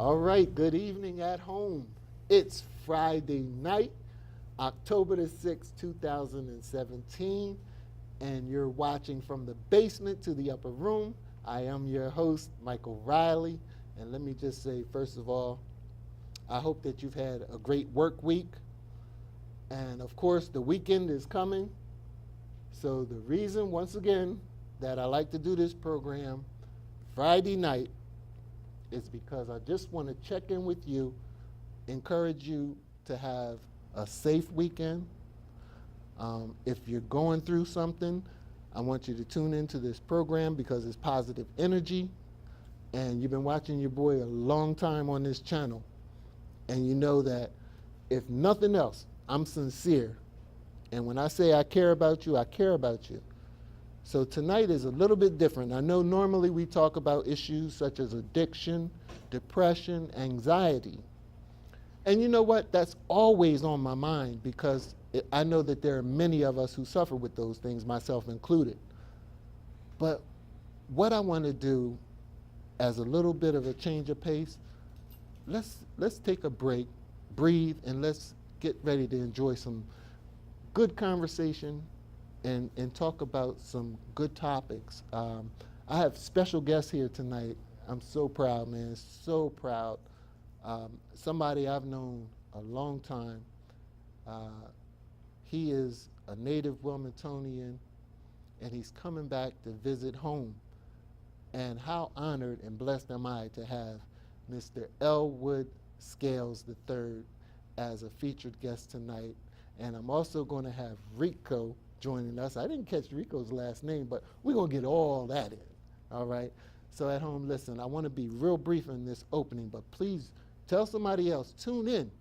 All right, good evening at home. It's Friday night, October the 6th, 2017, and you're watching from the basement to the upper room. I am your host, Michael Riley, and let me just say, first of all, I hope that you've had a great work week, and of course, the weekend is coming. So, the reason, once again, that I like to do this program Friday night is because I just want to check in with you, encourage you to have a safe weekend. If you're going through something, I want you to tune into this program because it's positive energy. And you've been watching your boy a long time on this channel. And you know that if nothing else, I'm sincere. And when I say I care about you, I care about you. So tonight is a little bit different. I know normally we talk about issues such as addiction, depression, anxiety. And you know what? That's always on my mind because I know that there are many of us who suffer with those things, myself included. But what I want to do as a little bit of a change of pace, let's take a break, breathe, and let's get ready to enjoy some good conversation and talk about some good topics. I have special guests here tonight. I'm so proud, man, so proud. Somebody I've known a long time. He is a native Wilmingtonian, and he's coming back to visit home. And how honored and blessed am I to have Mr. Elwood Scales III as a featured guest tonight. And I'm also going to have Rico joining us. I didn't catch Rico's last name, but we're going to get all that in, all right? So at home, listen, I want to be real brief in this opening, but please tell somebody else, tune in.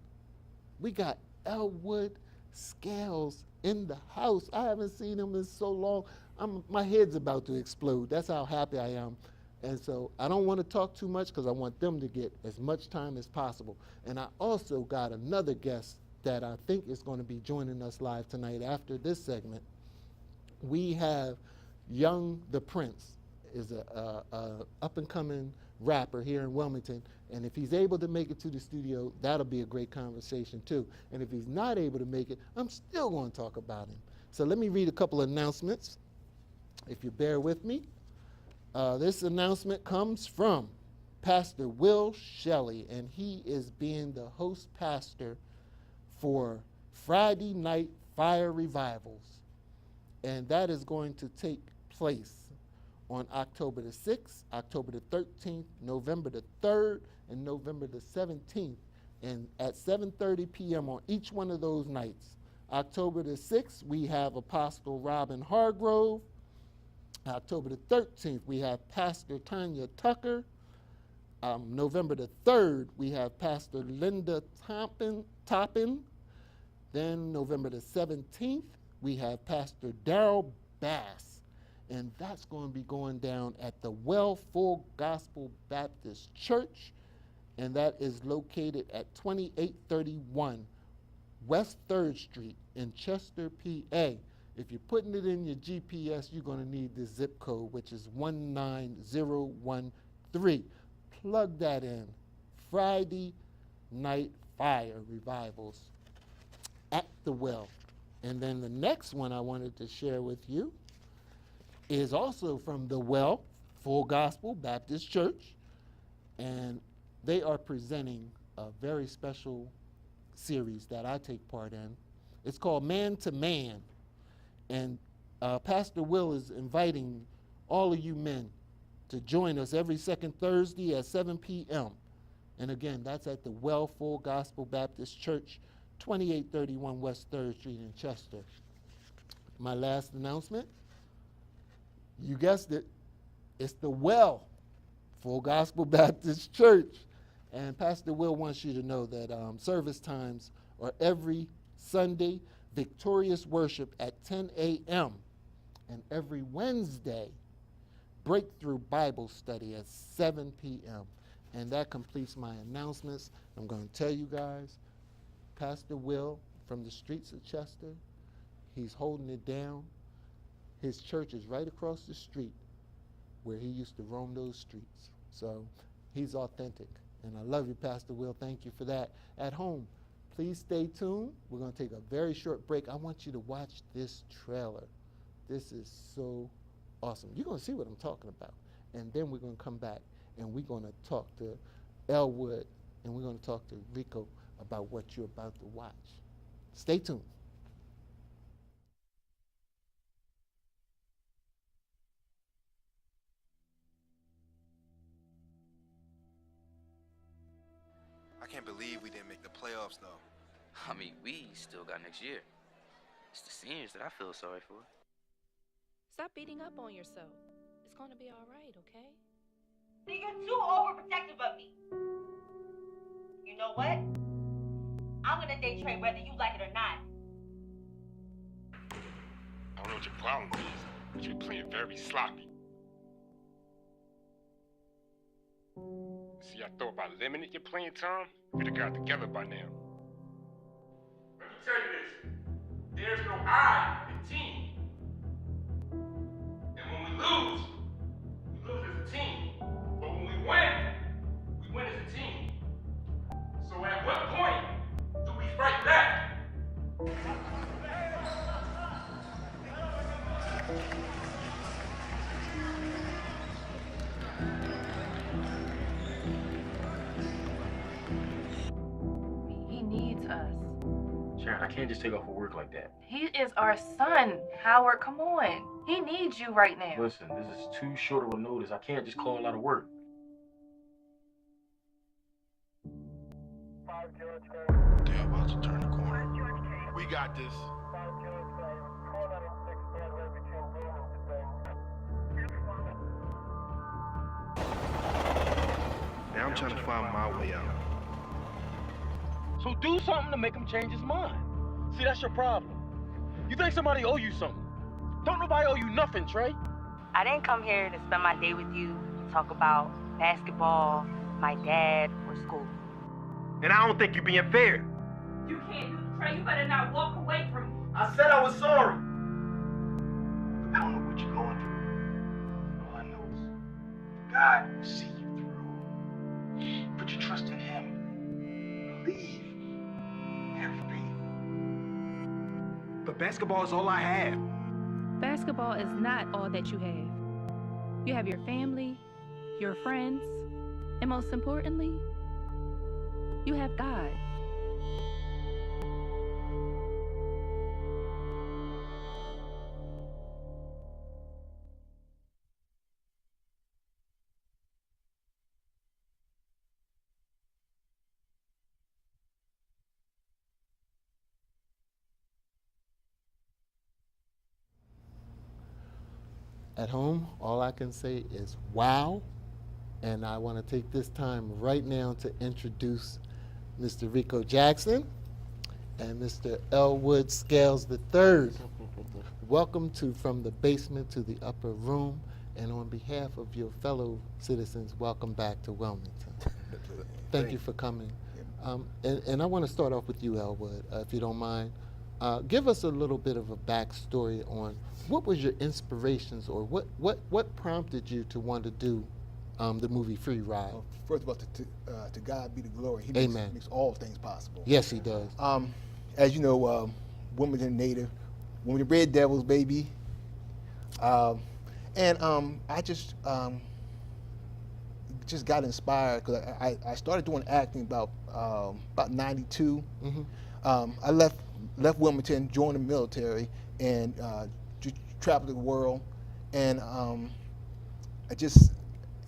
We got Elwood Scales in the house. I haven't seen him in so long. My head's about to explode. That's how happy I am. And so I don't want to talk too much because I want them to get as much time as possible. And I also got another guest that I think is going to be joining us live tonight after this segment. We have Young the Prince, is a up-and-coming rapper here in Wilmington, and if he's able to make it to the studio, that'll be a great conversation too. And if he's not able to make it, I'm still going to talk about him. So let me read a couple of announcements, if you bear with me. This announcement comes from Pastor Will Shelley, and he is being the host pastor for Friday night fire revivals. And that is going to take place on October the 6th, October the 13th, November the 3rd, and November the 17th, and at 7:30 p.m. on each one of those nights. October the 6th, we have Apostle Robin Hargrove. October the 13th, we have Pastor Tanya Tucker. November the 3rd, we have Pastor Linda Toppin. Then November the 17th, we have Pastor Darrell Bass, and that's going to be going down at the Well Full Gospel Baptist Church, and that is located at 2831 West 3rd Street in Chester, PA. If you're putting it in your GPS, you're going to need the zip code, which is 19013. Plug that in. Friday night fire revivals at the Well. And then the next one I wanted to share with you is also from the Well Full Gospel Baptist Church. And they are presenting a very special series that I take part in. It's called Man to Man. And Pastor Will is inviting all of you men to join us every second Thursday at 7 p.m. And again, that's at the Well Full Gospel Baptist Church, 2831 West 3rd Street in Chester. My last announcement, you guessed it, it's the Well Full Gospel Baptist Church. And Pastor Will wants you to know that service times are every Sunday, victorious worship at 10 a.m. and every Wednesday, breakthrough Bible study at 7 p.m. And that completes my announcements. I'm going to tell you guys, Pastor Will from the streets of Chester, he's holding it down. His church is right across the street where he used to roam those streets. So he's authentic. And I love you, Pastor Will. Thank you for that. At home, please stay tuned. We're going to take a very short break. I want you to watch this trailer. This is so awesome. You're going to see what I'm talking about. And then we're going to come back and we're going to talk to Elwood and we're going to talk to Rico about what you're about to watch. Stay tuned. I can't believe we didn't make the playoffs, though. I mean, we still got next year. It's the seniors that I feel sorry for. Stop beating up on yourself. It's gonna be all right, okay? See, you're too overprotective of me. You know what? I'm gonna day trade whether you like it or not. I don't know what your problem is, but you're playing very sloppy. See, I thought by limiting your playing time, we'd have got together by now. Let me tell you this. There's no I in team. And when we lose as a team. But when we win as a team. So at what point do we fight back? He needs us. Sharon, I can't just take off of work like that. He is our son, Howard. Come on. He needs you right now. Listen, this is too short of a notice. I can't just call out of work. They're about to turn the corner. We got this. Now I'm trying to find my way out. So do something to make him change his mind. See, that's your problem. You think somebody owe you something. Don't nobody owe you nothing, Trey. I didn't come here to spend my day with you and talk about basketball, my dad, or school. And I don't think you're being fair. You can't do it, Trey. You better not walk away from me. I said I was sorry. I don't know what you're going through. All I know is God will see you through. Put your trust in Him. Believe. Have faith. But basketball is all I have. Basketball is not all that you have. You have your family, your friends, and most importantly, you have God. At home, all I can say is wow. And I want to take this time right now to introduce Mr. Rico Jackson and Mr. Elwood Scales III. Welcome to From the Basement to the Upper Room. And on behalf of your fellow citizens, welcome back to Wilmington. Thank you for coming. And I want to start off with you, Elwood, if you don't mind. Give us a little bit of a backstory on what was your inspirations or what prompted you to want to do the movie Free Ride? Well, first of all, to God be the glory. He makes all things possible. Yes, he does. As you know, Wilmington native, Wilmington Red Devils, baby. I just got inspired because I started doing acting about 92. Mm-hmm. I left Wilmington, joined the military, and just traveled the world. And I just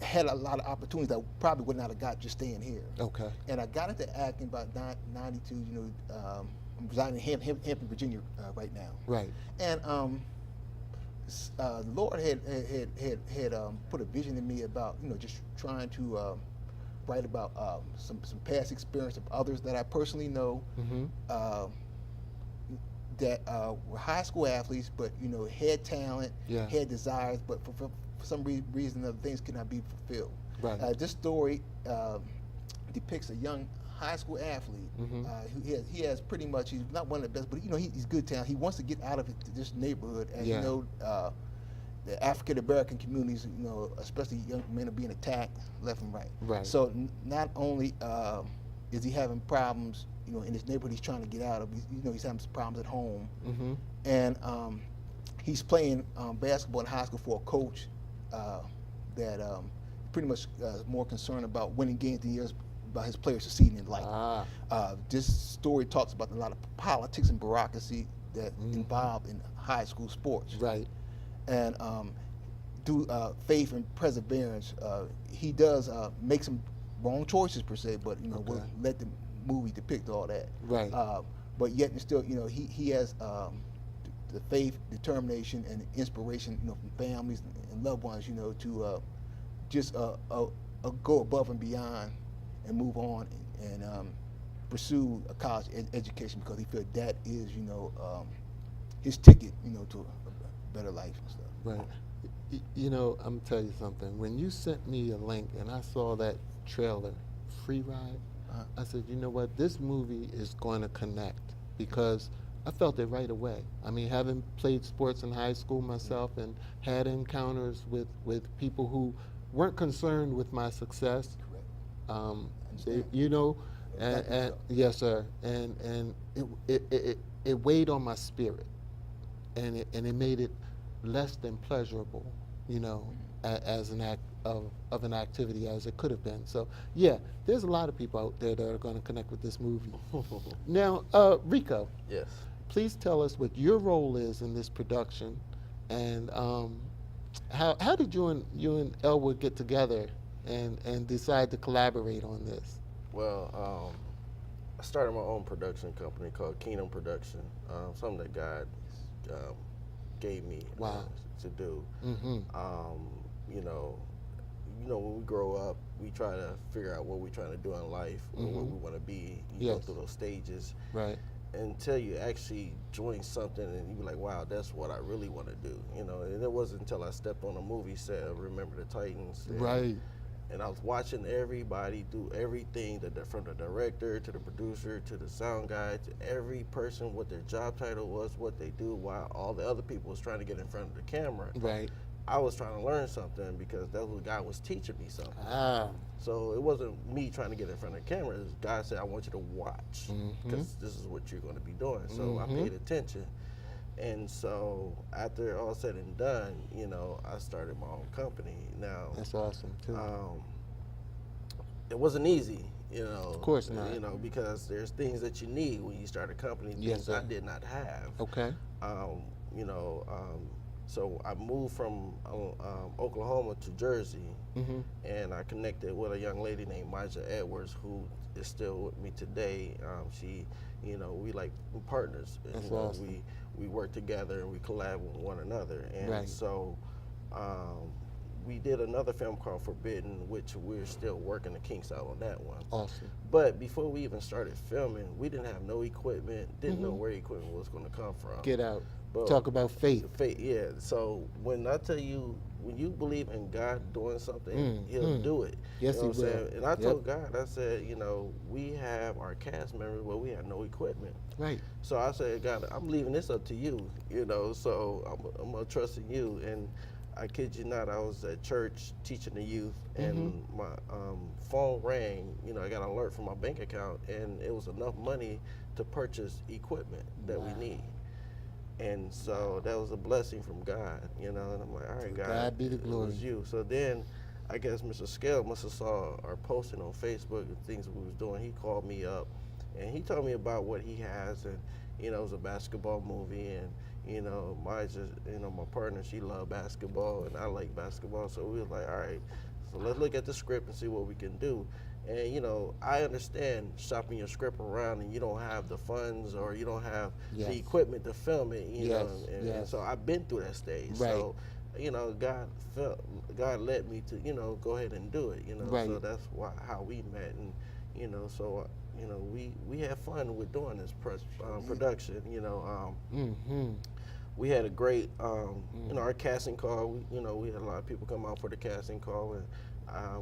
had a lot of opportunities that I probably would not have got just staying here. Okay. And I got into acting about 92. You know, I'm residing in Hampton, Virginia, right now. Right. And the Lord had put a vision in me about, you know, just trying to write about some past experience of others that I personally know. Mm-hmm. That were high school athletes, but you know, had talent, Yeah. had desires, but for some reason, other things could not be fulfilled. Right. This story depicts a young high school athlete. Mm-hmm. He has pretty much, he's not one of the best, but you know, he's good talent. He wants to get out of this neighborhood, and Yeah. you know, the African American communities, you know, especially young men, are being attacked left and right. Right. So not only is he having problems, you know, in his neighborhood he's trying to get out of, you know, he's having some problems at home, and he's playing basketball in high school for a coach that pretty much more concerned about winning games than he is about his players succeeding in life. This story talks about a lot of politics and bureaucracy that involved in high school sports. Right. And through faith and perseverance, he does make some wrong choices per se, but you know, we'll let the movie depict all that. Right. But yet and still, you know, he has the faith, determination, and inspiration, you know, from families and loved ones, you know, to just go above and beyond and move on and pursue a college education, because he feels that is, you know, his ticket, you know, to a better life and stuff. Right. You know, I'm gonna tell you something. When you sent me a link and I saw that trailer, Free Ride, I said, you know what, this movie is going to connect, because I felt it right away. I mean, having played sports in high school myself and had encounters with people who weren't concerned with my success, you know, and yes, sir, and it weighed on my spirit, and it made it less than pleasurable, you know, as an act of an activity as it could have been. So yeah, there's a lot of people out there that are going to connect with this movie. Now, Rico. Yes. Please tell us what your role is in this production, and how did you and Elwood get together and decide to collaborate on this? Well, I started my own production company called Kingdom Production. Something that God gave me to do. You know, when we grow up, we try to figure out what we're trying to do in life, or what we want to be. You go through those stages. Right. Until you actually join something and you be like, wow, that's what I really want to do. You know, and it wasn't until I stepped on a movie set of Remember the Titans. Right. And I was watching everybody do everything, from the director to the producer to the sound guy to every person, what their job title was, what they do, while all the other people was trying to get in front of the camera. Right. I was trying to learn something, because that was God was teaching me something. So it wasn't me trying to get in front of the camera. God said, I want you to watch, because this is what you're going to be doing. So I paid attention. And so after all said and done, you know, I started my own company. Now, that's awesome too. It wasn't easy, you know. Of course not. You know, because there's things that you need when you start a company, things I did not have. Okay. You know, so I moved from Oklahoma to Jersey, and I connected with a young lady named Maja Edwards, who is still with me today. She, you know, we like partners. That's you know, awesome. We work together and we collab with one another. And so we did another film called Forbidden, which we're still working the kinks out on that one. Awesome. But before we even started filming, we didn't have no equipment, didn't know where equipment was going to come from. Get out. But talk about faith. Faith, yeah. So when I tell you, when you believe in God doing something, He'll do it. Yes, you know He will. saying? And I told God, I said, you know, we have our cast members, but we have no equipment. Right. So I said, God, I'm leaving this up to you. You know, so I'm gonna trust in you. And I kid you not, I was at church teaching the youth, and my phone rang. You know, I got an alert from my bank account, and it was enough money to purchase equipment that we need. And so that was a blessing from God, you know. And I'm like, all right, God be the glory. It was you. So then, I guess Mr. Scale must have saw our posting on Facebook and things we was doing. He called me up, and he told me about what he has, and you know, it was a basketball movie, and you know, my partner, she loved basketball, and I like basketball. So we was like, all right, so let's look at the script and see what we can do. And you know, I understand shopping your script around and you don't have the funds or you don't have the equipment to film it, you know. And so I've been through that stage. Right. So, you know, God led me to, you know, go ahead and do it, you know. Right. So that's how we met, and you know, so you know, we had fun with doing this production, you know. We had a great, you know, our casting call. We had a lot of people come out for the casting call, and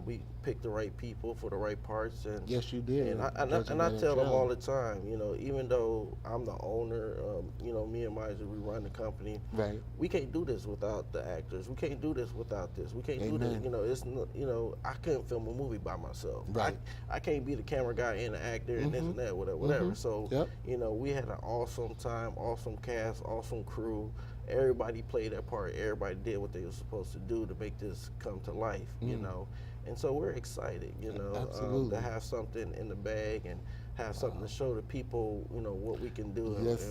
We picked the right people for the right parts, and Yes, you did. And I tell them all the time, you know, even though I'm the owner, you know, me and Miser, we run the company. Right. We can't do this without the actors. We can't do this without this. We can't do Amen. this. You know, it's not, you know, I couldn't film a movie by myself. Right. I can't be the camera guy and the actor and this and that, whatever. So, Yep. you know, we had an awesome time, awesome cast, awesome crew. Everybody played their part. Everybody did what they were supposed to do to make this come to life, you know. And so we're excited, you know, Absolutely. to have something in the bag and have something to show the people, you know, what we can do. Yes.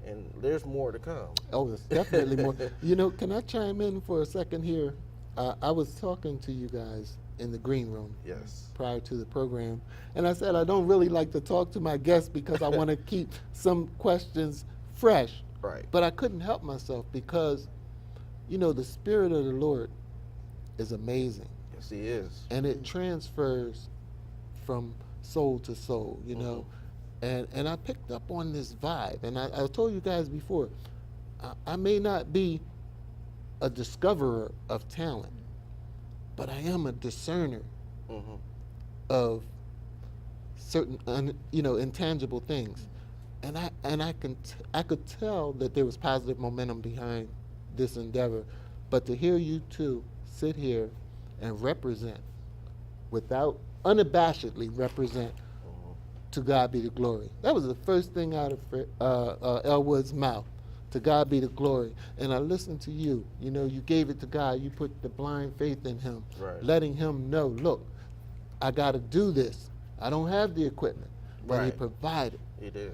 And there's more to come. Oh, there's definitely more. You know, can I chime in for a second here? I was talking to you guys in the green room Yes. prior to the program, and I said I don't really like to talk to my guests because I want to keep some questions fresh. Right. But I couldn't help myself because, you know, the Spirit of the Lord is amazing. Yes, he is. And it transfers from soul to soul, you know. And I picked up on this vibe. And I told you guys before, I may not be a discoverer of talent, but I am a discerner of certain, you know, intangible things. And I could tell that there was positive momentum behind this endeavor. But to hear you two sit here and represent, without unabashedly represent, to God be the glory. That was the first thing out of Elwood's mouth. To God be the glory. And I listened to you. You know, you gave it to God. You put the blind faith in him, Right. letting him know, look, I got to do this. I don't have the equipment, but he Right. provided. He did.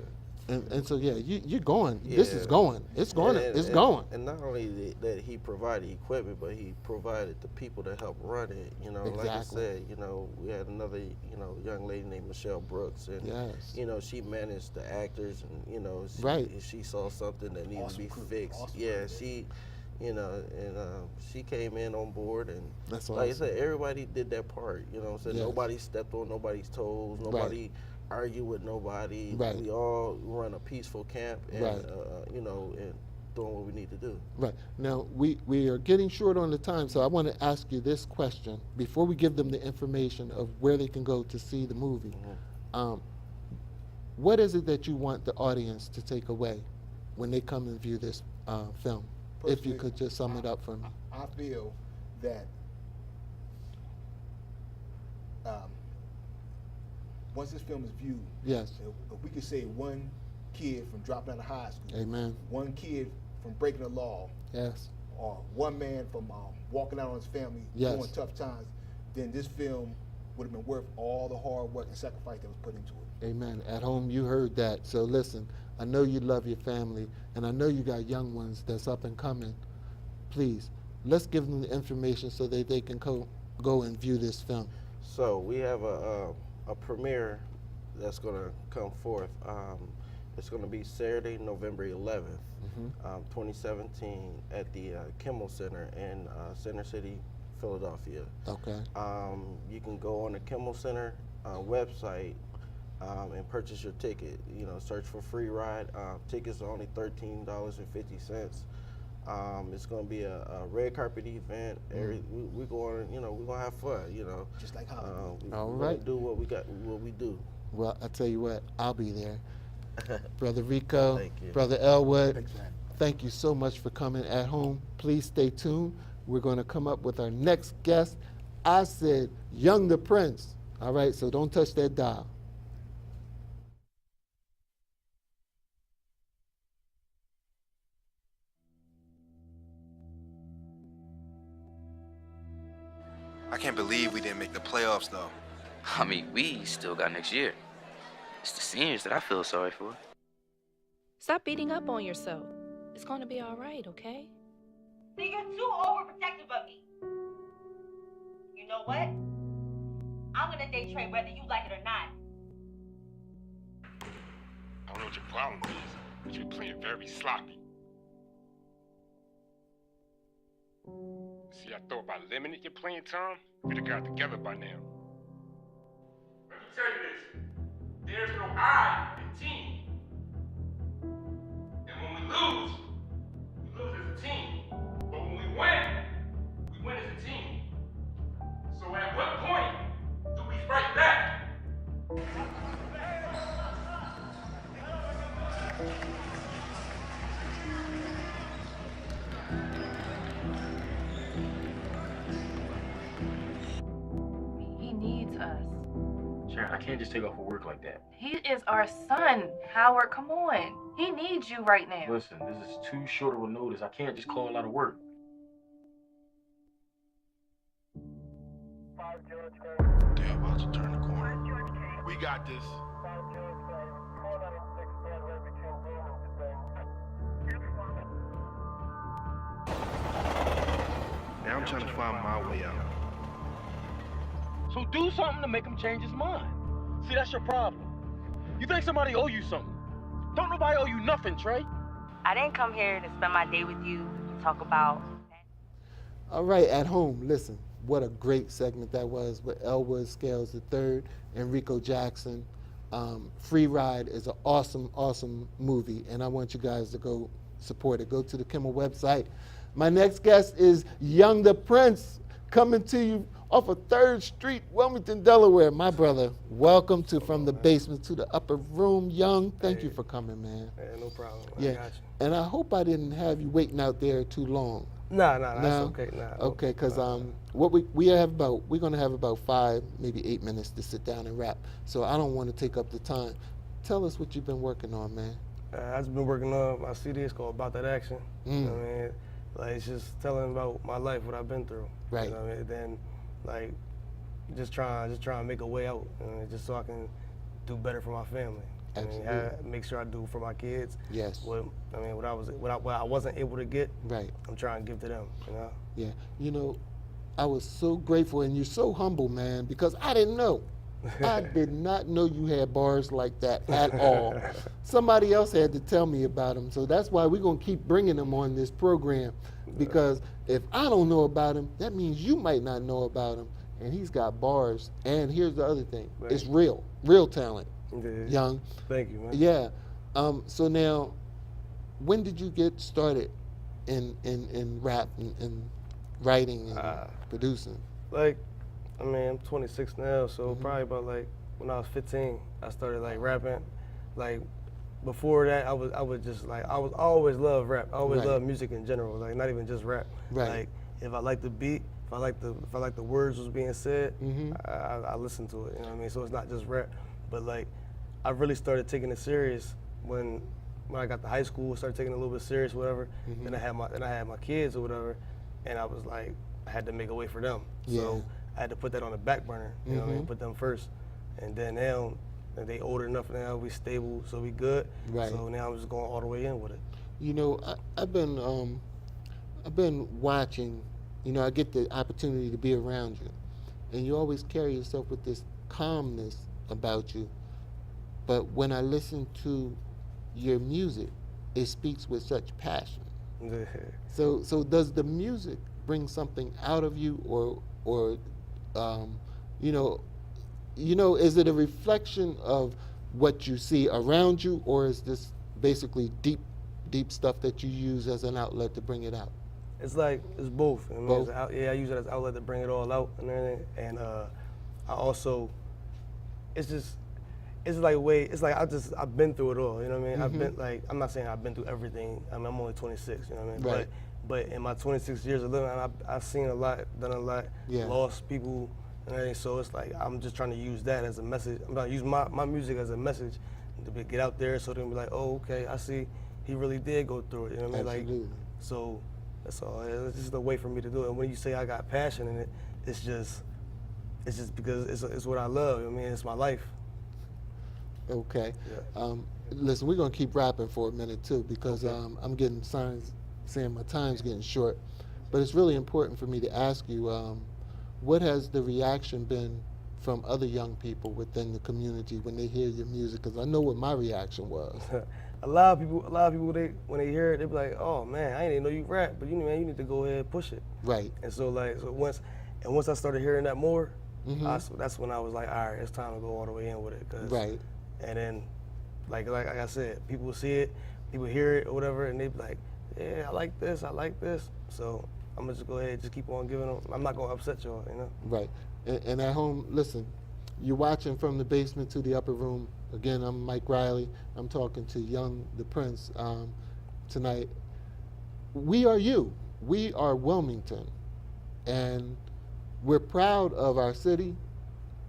And so, yeah, you're going. This is Yeah. going. It's going. It's going. And not only that he provided equipment, but he provided the people to help run it. You know, like I Exactly. said, you know, we had another, you know, young lady named Michelle Brooks, and Yes. you know, she managed the actors, and you know, Right. she saw something that needed to be Awesome crew. fixed. Awesome Yeah, crew. she, you know, and she came in on board, and That's like awesome. I said, everybody did their part. You know what I'm saying? Yes. Nobody stepped on nobody's toes. Nobody argue with nobody. Right. We all run a peaceful camp, and Right. you know, and doing what we need to do. Right. Now, we are getting short on the time, so I want to ask you this question before we give them the information of where they can go to see the movie. What is it that you want the audience to take away when they come and view this film? If you Personally, could just sum it up for me. I feel that once this film is viewed, Yes. if we could save one kid from dropping out of high school, Amen. one kid from breaking the law, Yes. or one man from walking out on his family Yes. during tough times, then this film would have been worth all the hard work and sacrifice that was put into it. Amen. At home, you heard that. So listen, I know you love your family, and I know you got young ones that's up and coming. Please, let's give them the information so that they can go and view this film. So we have a premiere that's going to come forth. It's going to be Saturday, November 11th, 2017, at the Kimmel Center in Center City, Philadelphia. Okay. You can go on the Kimmel Center website and purchase your ticket. You know, search for Free Ride. Tickets are only $13.50. It's going to be a red carpet event. We're going, you know, we're going to have fun. You know, Just like Hollywood. All we're right. gonna do what we do. Well, I tell you what, I'll be there. Brother Rico, Thank you. Brother Elwood, Thanks for having me. thank you so much for coming. At home, please stay tuned. We're going to come up with our next guest. I said, Young the Prince. All right, so don't touch that dial. I can't believe we didn't make the playoffs, though. I mean, we still got next year. It's the seniors that I feel sorry for. Stop beating up on yourself. It's going to be all right, okay? See, you're too overprotective of me. You know what? I'm gonna day trade whether you like it or not. I don't know what your problem is, but you're playing very sloppy. See, I thought by limiting your playing time, we'd have got together by now. Let me tell you this. There's no I in team. And when we lose as a team. But when we win as a team. I can't just take off of work like that. He is our son, Howard. Come on. He needs you right now. Listen, this is too short of a notice. I can't just call out of work. They're about to turn the corner. We got this. Now I'm trying to find my way out. So do something to make him change his mind. See, that's your problem. You think somebody owe you something. Don't nobody owe you nothing, Trey. I didn't come here to spend my day with you and talk about. All right, at home, listen, what a great segment that was with Elwood Scales III and Rico Jackson. Free Ride is an awesome, awesome movie, and I want you guys to go support it. Go to the Kimmel website. My next guest is Young the Prince, coming to you off of 3rd Street, Wilmington, Delaware. My brother, welcome to From the Basement to the Upper Room. Young, thank you for coming, man. Yeah, no problem. Yeah, I got you. and I hope I didn't have you waiting out there too long. Nah, that's okay. Okay, because what we're gonna have about 5, maybe 8 minutes to sit down and rap. So I don't want to take up the time. Tell us what you've been working on, man. I've just been working on my CD. It's called About That Action. You know what I mean? Like, it's just telling about my life, what I've been through. Right. You know what I mean? Then, like, just trying to make a way out, just so I can do better for my family. Absolutely. I mean, make sure I do for my kids. Yes. What I wasn't able to get. Right. I'm trying to give to them. You know. Yeah. You know, I was so grateful, and you're so humble, man, because I didn't know. I did not know you had bars like that at all. Somebody else had to tell me about them, so that's why we're going to keep bringing them on this program, because if I don't know about him, that means you might not know about him, and he's got bars. And here's the other thing. Right. It's real talent, Young. Thank you, man. Yeah. So now, when did you get started in rap and writing and producing? Like, I mean, I'm 26 now, so probably about like when I was 15, I started like rapping. Like before that, I was just like I always loved rap. I always loved music in general, like not even just rap. Right. Like if I liked the beat, if I liked the words was being said, I listened to it. You know what I mean? So it's not just rap, but like I really started taking it serious when I got to high school. Started taking it a little bit serious, whatever. Then I had my kids or whatever, and I was like I had to make a way for them. So I had to put that on the back burner, you know what I mean? Put them first. And then now, they older enough now, we stable, so we good. Right. So now I'm just going all the way in with it. You know, I've been watching, you know, I get the opportunity to be around you. And you always carry yourself with this calmness about you. But when I listen to your music, it speaks with such passion. So does the music bring something out of you, or is it a reflection of what you see around you, or is this basically deep stuff that you use as an outlet to bring it out? It's like, it's both. I mean, Both? I use it as an outlet to bring it all out and everything. And I also, it's like a way, it's like I've been through it all, you know what I mean? I've been like, I'm not saying I've been through everything. I mean, I'm only 26, you know what I mean? Right. But in my 26 years of living, I've seen a lot, done a lot, lost people and everything. So it's like I'm just trying to use that as a message. I'm trying to use my music as a message to get out there, so they can be like, oh, okay, I see he really did go through it. You know what I mean? Absolutely. Like, so that's all. It's just a way for me to do it. And when you say I got passion in it, it's just because it's what I love. I mean, it's my life. Okay. Yeah. Listen, we're gonna keep rapping for a minute too, because I'm getting signs saying my time's getting short. But it's really important for me to ask you, what has the reaction been from other young people within the community when they hear your music? Because I know what my reaction was. A lot of people, when they hear it, they be like, "Oh man, I didn't even know you rap, but you need to go ahead and push it." Right. And so once I started hearing that more, that's when I was like, all right, it's time to go all the way in with it. Right. And then, like I said, people see it, people hear it or whatever, and they be like, "Yeah, I like this. So I'm gonna just go ahead and just keep on giving them. I'm not gonna upset y'all, you know." Right. And at home, listen, you're watching From the Basement to the Upper Room. Again, I'm Mike Riley. I'm talking to Young the Prince tonight. We are you. We are Wilmington. And we're proud of our city.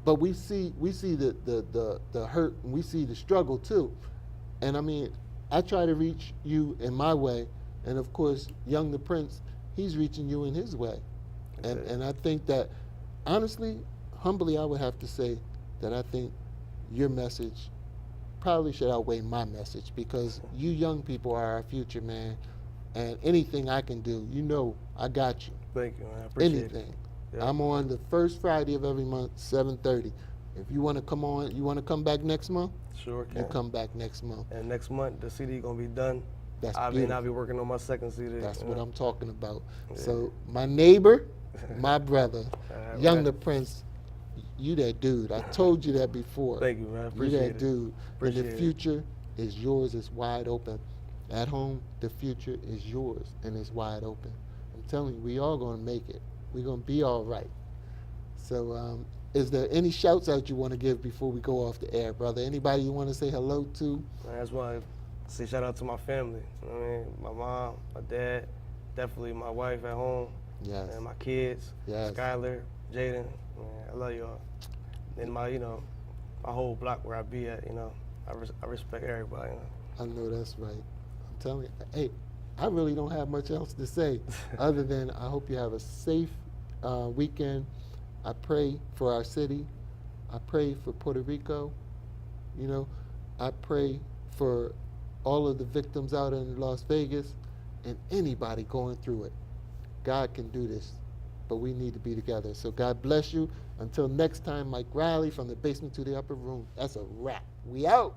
but we see the hurt, and we see the struggle too. And I mean, I try to reach you in my way, and of course, Young the Prince, he's reaching you in his way. And I think that, honestly, humbly, I would have to say that I think your message probably should outweigh my message, because you young people are our future, man. And anything I can do, you know, I got you. Thank you, man. I appreciate Anything. it. Yeah. I'm on the first Friday of every month, 7:30. If you want to come on, you want to come back next month? Sure can. You come back next month. And next month, the CD gonna be done. That's I'll beautiful. be working on my second CD. That's you what know? I'm talking about. Yeah. So my neighbor, my brother, Young right. the Prince, you that dude. I told you that before. Thank you, man. I You appreciate that it. dude. Appreciate And the it. future is yours. It's wide open. At home, the future is yours, and it's wide open. I'm telling you, we all gonna make it. We're gonna be all right. So, is there any shouts out you want to give before we go off the air, brother? Anybody you want to say hello to? Man, that's why I say shout out to my family. You know what I mean? My mom, my dad, definitely my wife at home, Yes. and my kids, Yes. Skylar, Jaden. Man, I love y'all. And my, my whole block where I be at. I respect everybody. I know that's right. I'm telling you, hey, I really don't have much else to say other than I hope you have a safe weekend. I pray for our city. I pray for Puerto Rico. I pray for all of the victims out in Las Vegas and anybody going through it. God can do this, but we need to be together. So God bless you. Until next time, Mike Riley from the basement to the upper room. That's a wrap. We out.